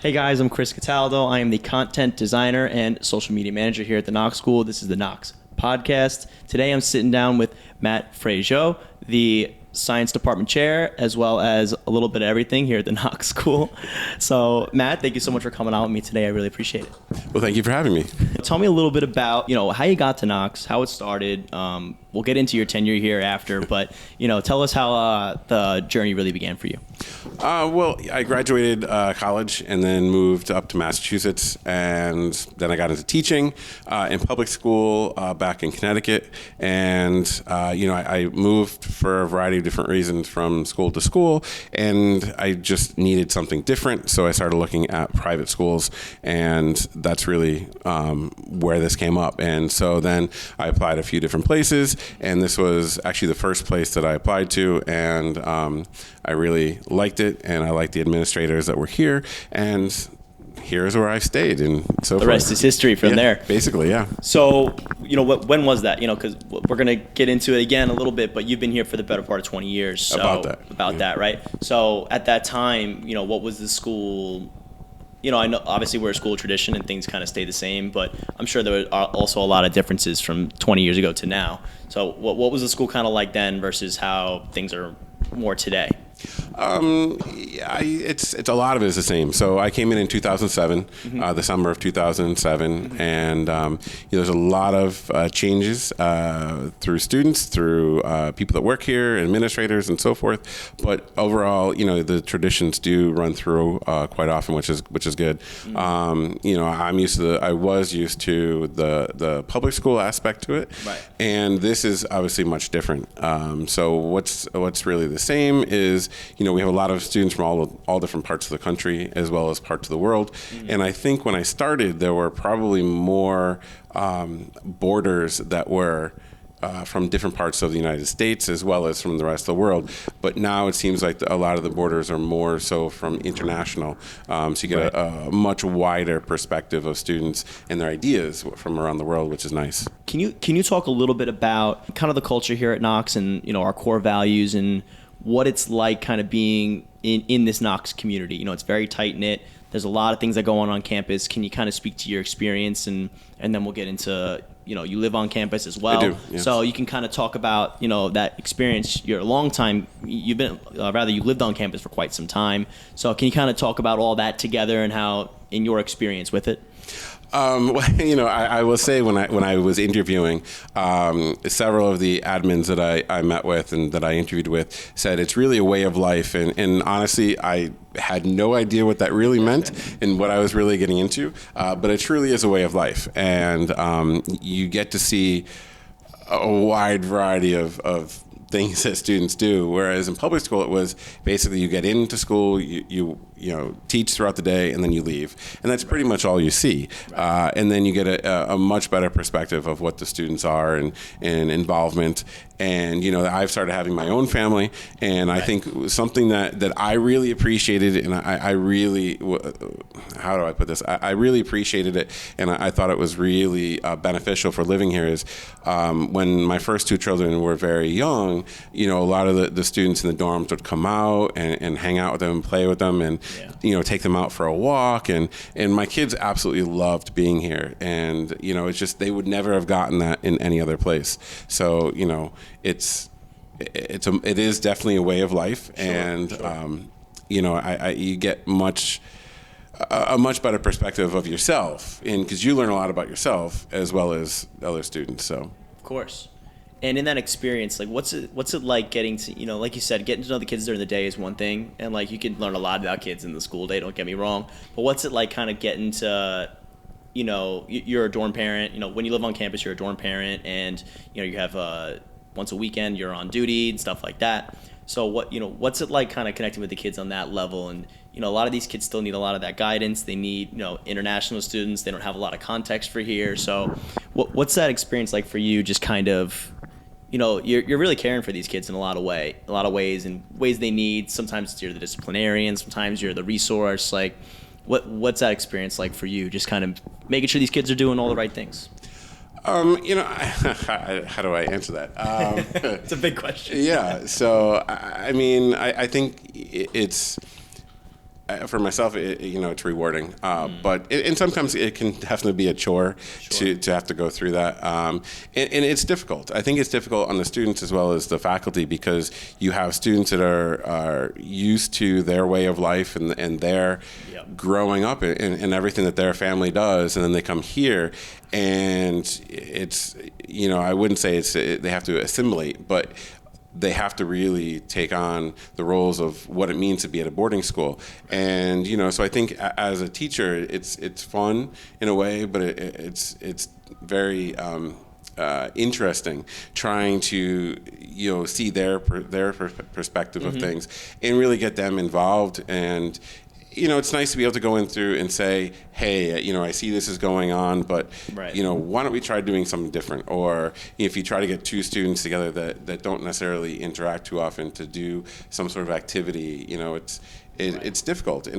Hey guys, I'm Chris Cataldo. I am the content designer and social media manager here at the Knox School. This is the Knox podcast. Today I'm sitting down with Matt Frageau, the science department chair, as well as a little bit of everything here at the Knox School. So Matt, thank you so much for coming out with me today. I really appreciate it. Well, thank you for having me. Tell me a little bit about, how you got to Knox, how it started. We'll get into your tenure here after, but, tell us how the journey really began for you. Well, I graduated college and then moved up to Massachusetts, and then I got into teaching in public school back in Connecticut. And, I moved for a variety of different reasons from school to school, and I just needed something different. So I started looking at private schools, and that's really where this came up. And so then I applied a few different places, and this was actually the first place that I applied to, and I really liked it, and I liked the administrators that were here, and here's where I stayed, and so the rest is history from there. Basically, yeah. So, when was that? Because we're going to get into it again a little bit, but you've been here for the better part of 20 years. So About that, right? So at that time, what was the school? I know obviously we're a school tradition and things kind of stay the same, but I'm sure there are also a lot of differences from 20 years ago to now. So what was the school kind of like then versus how things are more today? It's a lot of it is the same. So I came in 2007, the summer of 2007, and there's a lot of changes through students, through people that work here, administrators, and so forth. But overall, the traditions do run through quite often, which is good. I was used to the public school aspect to it, right. And this is obviously much different. So what's really the same is we have a lot of students from all different parts of the country as well as parts of the world. And I think when I started, there were probably more boarders that were from different parts of the United States as well as from the rest of the world. But now it seems like a lot of the boarders are more so from international. So you get a much wider perspective of students and their ideas from around the world, which is nice. Can you talk a little bit about kind of the culture here at Knox and our core values and what it's like kind of being in this Knox community? It's very tight-knit. There's a lot of things that go on campus. Can you kind of speak to your experience and then we'll get into, you live on campus as well. I do, yes. So you can kind of talk about, that experience. You're a long time, you lived on campus for quite some time. So can you kind of talk about all that together and how, in your experience with it? I will say when I was interviewing, several of the admins that I met with and that I interviewed with said it's really a way of life. And honestly, I had no idea what that really meant and what I was really getting into. But it truly is a way of life. And you get to see a wide variety of things that students do, whereas in public school it was basically you get into school, you teach throughout the day, and then you leave, and that's pretty much all you see. And then you get a much better perspective of what the students are and involvement. And I've started having my own family, and I think something that I really appreciated, and I really, how do I put this? I really appreciated it, and I thought it was really beneficial for living here. Is when my first two children were very young, a lot of the students in the dorms would come out and hang out with them and play with them, and take them out for a walk, and my kids absolutely loved being here, and it's just they would never have gotten that in any other place. So it is definitely a way of life, and you get a much better perspective of yourself, and because you learn a lot about yourself as well as other students. So of course. And in that experience, like what's it like getting to, like you said, getting to know the kids during the day is one thing, and like you can learn a lot about kids in the school day, don't get me wrong, but what's it like kind of getting to, you're a dorm parent, when you live on campus, you're a dorm parent, and you have once a weekend you're on duty and stuff like that. So what's it like kind of connecting with the kids on that level? And a lot of these kids still need a lot of that guidance. They need international students. They don't have a lot of context for here. So what's that experience like for you? Just kind of you're really caring for these kids in a lot of ways and ways they need. Sometimes you're the disciplinarian, sometimes you're the resource. Like what's that experience like for you? Just kind of making sure these kids are doing all the right things. How do I answer that? It's a big question. Yeah. So, I think it's for myself, it's rewarding. And sometimes it can definitely be a chore to have to go through that. And it's difficult. I think it's difficult on the students as well as the faculty, because you have students that are used to their way of life and their growing up and everything that their family does, and then they come here, and it's, I wouldn't say they have to assimilate, but they have to really take on the roles of what it means to be at a boarding school. And, so I think as a teacher, it's fun in a way, but it's very interesting trying to, see their perspective of things and really get them involved. And, it's nice to be able to go in through and say, hey, I see this is going on, but, right. Why don't we try doing something different? Or if you try to get two students together that don't necessarily interact too often to do some sort of activity, it's difficult.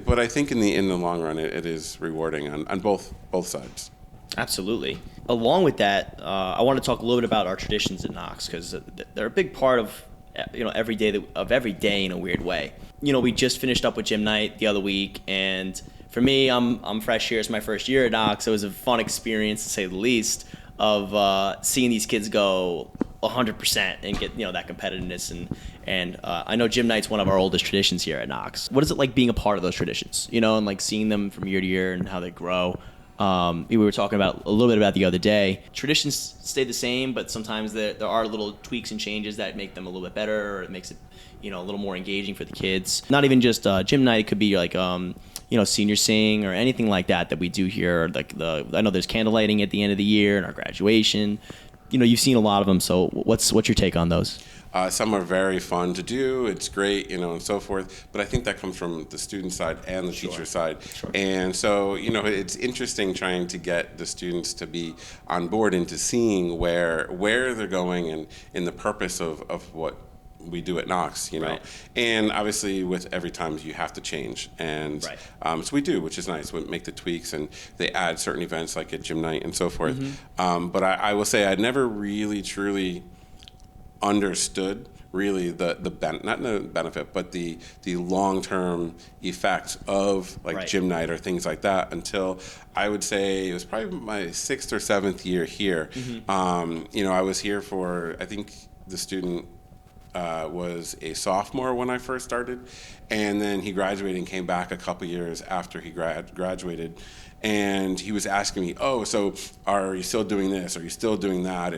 But I think in the long run, it is rewarding on both sides. Absolutely. Along with that, I want to talk a little bit about our traditions at Knox, because they're a big part of every day in a weird way. We just finished up with gym night the other week, and for me, I'm fresh here. It's my first year at Knox. It was a fun experience, to say the least, of seeing these kids go 100% and get that competitiveness. And I know gym night's one of our oldest traditions here at Knox. What is it like being a part of those traditions? And like seeing them from year to year and how they grow. We were talking about a little bit about the other day. Traditions stay the same, but sometimes there are little tweaks and changes that make them a little bit better, or it makes it a little more engaging for the kids. Not even just gym night. It could be like senior sing or anything like that we do here. Like I know there's candle lighting at the end of the year and our graduation. You've seen a lot of them. So what's your take on those? Some are very fun to do. It's great, and so forth. But I think that comes from the student side and the teacher side. Sure. And so, it's interesting trying to get the students to be on board into seeing where they're going and the purpose of what we do at Knox, Right. And obviously with every time you have to change. And right. so we do, which is nice. We make the tweaks, and they add certain events like at gym night and so forth. But I will say I'd never really truly understood really not the benefit, but the long-term effect of right. gym night or things like that until I would say it was probably my 6th or 7th year here. I was here for, I think the student was a sophomore when I first started, and then he graduated and came back a couple years after he graduated. And he was asking me, oh, so are you still doing this? Are you still doing that?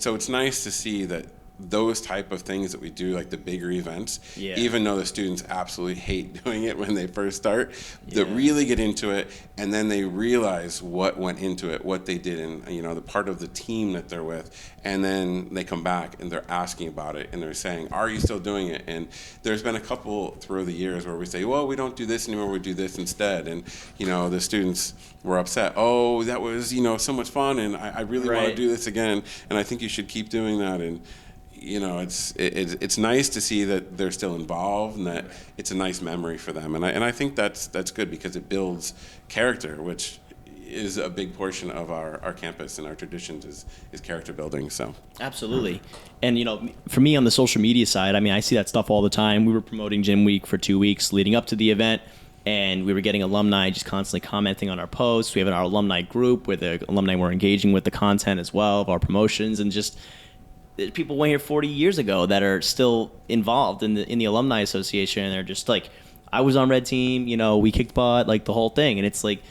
So it's nice to see that those type of things that we do, like the bigger events, even though the students absolutely hate doing it when they first start, that really get into it, and then they realize what went into it, what they did, and the part of the team that they're with, and then they come back and they're asking about it, and they're saying, are you still doing it? And there's been a couple through the years where we say, well, we don't do this anymore, we do this instead, and the students were upset. Oh, that was so much fun, and I really want to do this again, and I think you should keep doing that. And it's nice to see that they're still involved and that it's a nice memory for them. And I think that's good because it builds character, which is a big portion of our campus and our traditions is character building. So absolutely. And for me on the social media side, I see that stuff all the time. We were promoting Gym Week for 2 weeks leading up to the event, and we were getting alumni just constantly commenting on our posts. We have our alumni group where the alumni were engaging with the content as well of our promotions, and just people went here 40 years ago that are still involved in the alumni association, and they're just like, I was on red team, we kicked butt, like the whole thing. And it's like,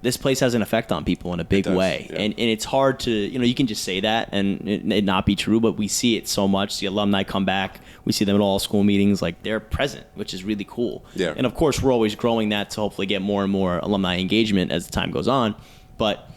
this place has an effect on people in a big way. Yeah. And it's hard to, you can just say that and it not be true, but we see it so much. The alumni come back, we see them at all school meetings, like they're present, which is really cool. Yeah. And of course, we're always growing that to hopefully get more and more alumni engagement as the time goes on. But,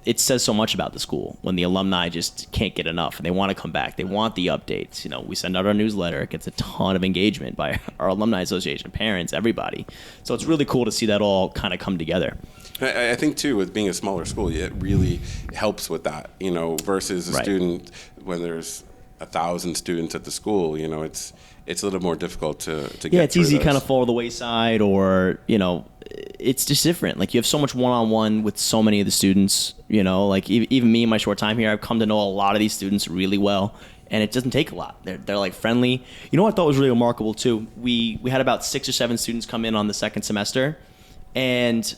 it says so much about the school when the alumni just can't get enough and they want to come back. They want the updates. We send out our newsletter. It gets a ton of engagement by our alumni association, parents, everybody. So it's really cool to see that all kind of come together. I think, too, with being a smaller school, it really helps with that, versus a student when there's 1,000 students at the school. It's a little more difficult to get Yeah, it's easy those. to kind of fall to the wayside, or, it's just different. Like, you have so much one-on-one with so many of the students, like even me in my short time here, I've come to know a lot of these students really well. and it doesn't take a lot. They're like friendly. You know what I thought was really remarkable too? We had about 6 or 7 students come in on the second semester, and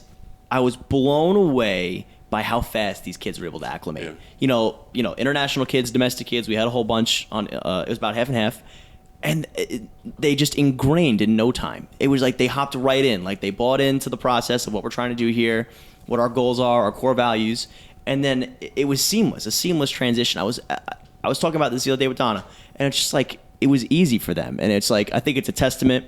I was blown away by how fast these kids were able to acclimate. Yeah. International kids, domestic kids. We had a whole bunch on. It was about half and half, and they just ingrained in no time. It was like they hopped right in. Like they bought into the process of what we're trying to do here, what our goals are, our core values, and then it was seamless. A seamless transition. I was talking about this the other day with Donna, and it's just like it was easy for them. And it's like I think it's a testament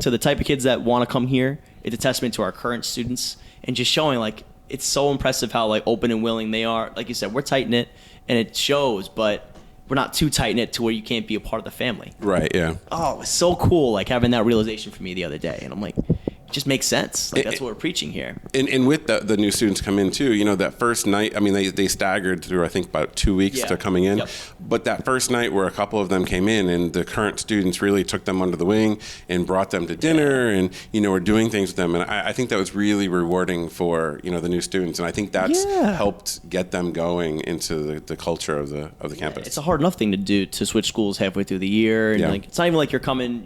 to the type of kids that want to come here. It's a testament to our current students, and just showing like. It's so impressive how like open and willing they are. Like you said, we're tight knit, and it shows, but we're not too tight knit to where you can't be a part of the family. Right. Yeah. Oh, it was so cool, like having that realization for me the other day, and I'm like, it just makes sense. Like that's what we're preaching here. And with the new students come in too, that first night, I mean, they staggered through, I think, about 2 weeks to coming in. Yep. But that first night where a couple of them came in and the current students really took them under the wing and brought them to dinner and, were doing things with them. And I think that was really rewarding for, the new students. And I think that's helped get them going into the culture of the campus. It's a hard enough thing to do, to switch schools halfway through the year. And like, it's not even like you're coming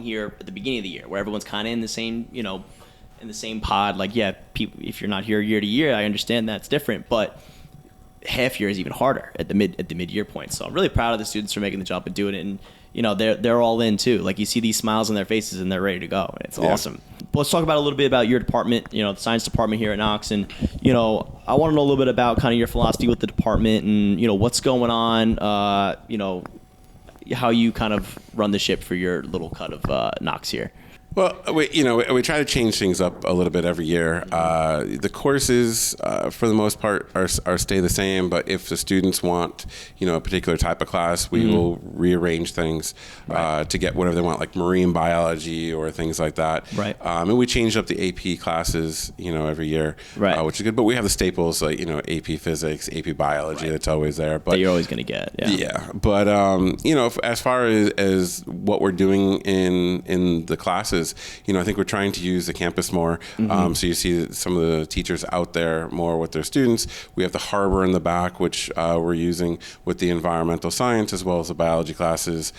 here at the beginning of the year where everyone's kind of in the same, in the same pod. Like, people, if you're not here year to year, I understand that's different, but half year is even harder at the mid-year point. So I'm really proud of the students for making the jump and doing it. And, they're all in too. Like you see these smiles on their faces and they're ready to go. And it's awesome. But let's talk about a little bit about your department, the science department here at Knox. And, I want to know a little bit about kind of your philosophy with the department and, what's going on, how you kind of run the ship for your little cut of Knox here. Well, we try to change things up a little bit every year. The courses, for the most part, are stay the same. But if the students want, a particular type of class, we will rearrange things to get whatever they want, like marine biology or things like that. Right. And we change up the AP classes, every year, which is good. But we have the staples like AP Physics, AP Biology. That's always there. But that you're always going to get. Yeah. But as far as what we're doing in the classes. I think we're trying to use the campus more. So you see some of the teachers out there more with their students. We have the harbor in the back, which we're using with the environmental science as well as the biology classes.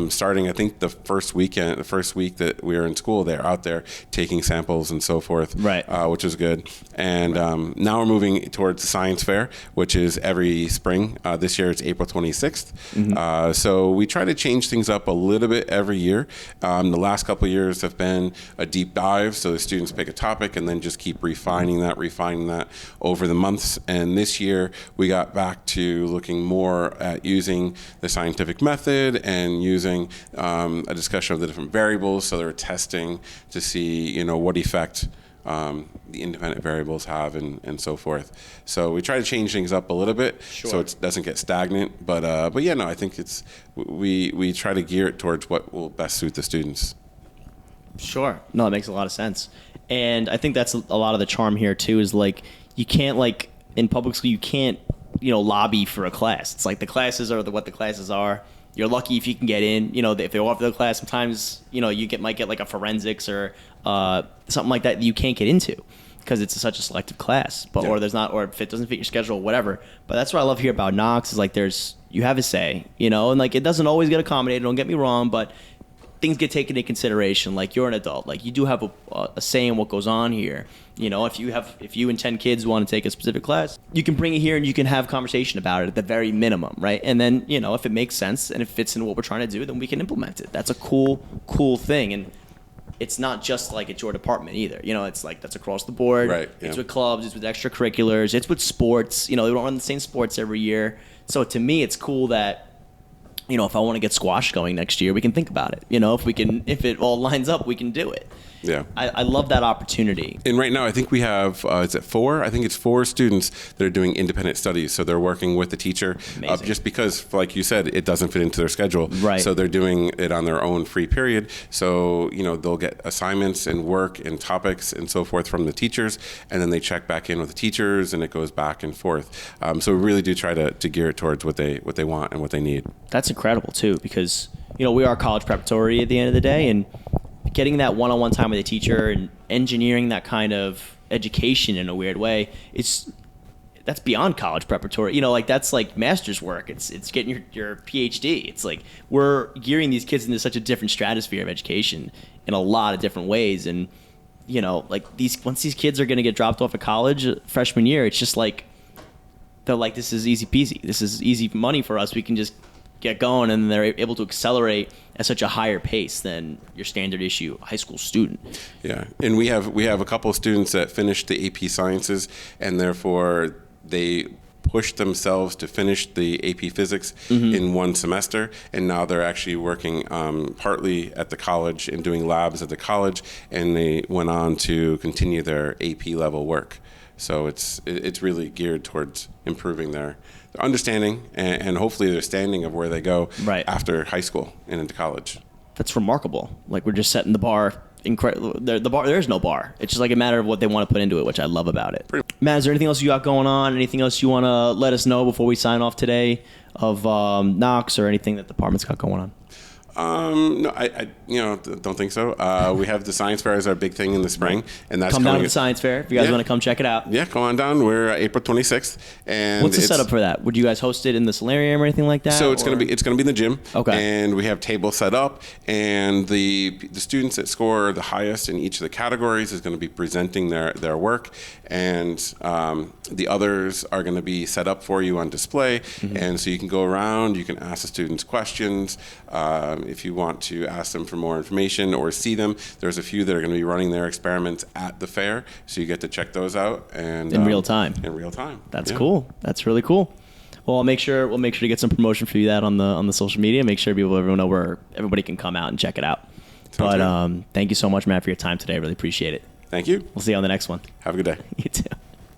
Starting, I think, the first week that we were in school, they're out there taking samples and so forth, which is good. And now we're moving towards the science fair, which is every spring. This year it's April 26th. So we try to change things up a little bit every year. The last couple of years have been a deep dive, so the students pick a topic and then just keep refining that over the months. And this year we got back to looking more at using the scientific method and using a discussion of the different variables. So they're testing to see what effect the independent variables have and so forth. So we try to change things up a little bit so it doesn't get stagnant. But I think we try to gear it towards what will best suit the students. Sure. No, that makes a lot of sense. And I think that's a lot of the charm here too, is like, you can't, like in public school, you can't, lobby for a class. It's like the classes are what the classes are. You're lucky if you can get in, if they offer the class, sometimes, you might get like a forensics or something like that you can't get into because it's such a selective class, or if it doesn't fit your schedule or whatever. But that's what I love here about Knox is like, you have a say, and like, it doesn't always get accommodated. Don't get me wrong, but things get taken into consideration. Like, you're an adult, like you do have a say in what goes on here. If you and 10 kids want to take a specific class, you can bring it here and you can have conversation about it at the very minimum, right? And then, if it makes sense and it fits in what we're trying to do, then we can implement it. That's a cool thing. And it's not just like it's your department either. It's like that's across the board. Right. It's with clubs, it's with extracurriculars, it's with sports. They don't run the same sports every year. So to me, it's cool that, if I want to get squash going next year, we can think about it. If it all lines up, we can do it. Yeah. I love that opportunity. And right now, I think we have, is it 4? I think it's 4 students that are doing independent studies. So they're working with the teacher just because, like you said, it doesn't fit into their schedule. Right. So they're doing it on their own free period. So, they'll get assignments and work and topics and so forth from the teachers. And then they check back in with the teachers and it goes back and forth. So we really do try to gear it towards what they want and what they need. That's incredible, too, because, we are college preparatory at the end of the day. And getting that one-on-one time with a teacher and engineering that kind of education in a weird way, that's beyond college preparatory. You know, like that's like master's work. It's getting your PhD. It's like we're gearing these kids into such a different stratosphere of education in a lot of different ways. And you know, like once these kids are going to get dropped off of college freshman year, it's just like they're like, this is easy peasy. This is easy money for us. We can just get going, and they're able to accelerate at such a higher pace than your standard issue high school student. Yeah, and we have a couple of students that finished the AP Sciences, and therefore they pushed themselves to finish the AP Physics in one semester, and now they're actually working partly at the college and doing labs at the college, and they went on to continue their AP level work. So it's really geared towards improving their understanding and hopefully their standing of where they go after high school and into college. That's remarkable. Like we're just setting the bar incredible. The bar, there's no bar. It's just like a matter of what they want to put into it, which I love about it. Matt, is there anything else you got going on? Anything else you want to let us know before we sign off today of Knox, or anything that the department's got going on? No, I don't think so. We have the science fair as our big thing in the spring, and that's come down to coming. the science fair if you guys want to come check it out. Yeah, come on down. We're April 26th, and what's the setup for that? Would you guys host it in the solarium or anything like that? So it's gonna be in the gym. Okay. And we have tables set up, and the students that score the highest in each of the categories is going to be presenting their work, and the others are going to be set up for you on display, and so you can go around. You can ask the students questions. If you want to ask them for more information or see them, there's a few that are going to be running their experiments at the fair, so you get to check those out and in real time. In real time. That's cool. That's really cool. Well, we'll make sure to get some promotion for you that on the social media. Make sure everyone know where everybody can come out and check it out. But thank you so much, Matt, for your time today. I really appreciate it. Thank you. We'll see you on the next one. Have a good day. You too.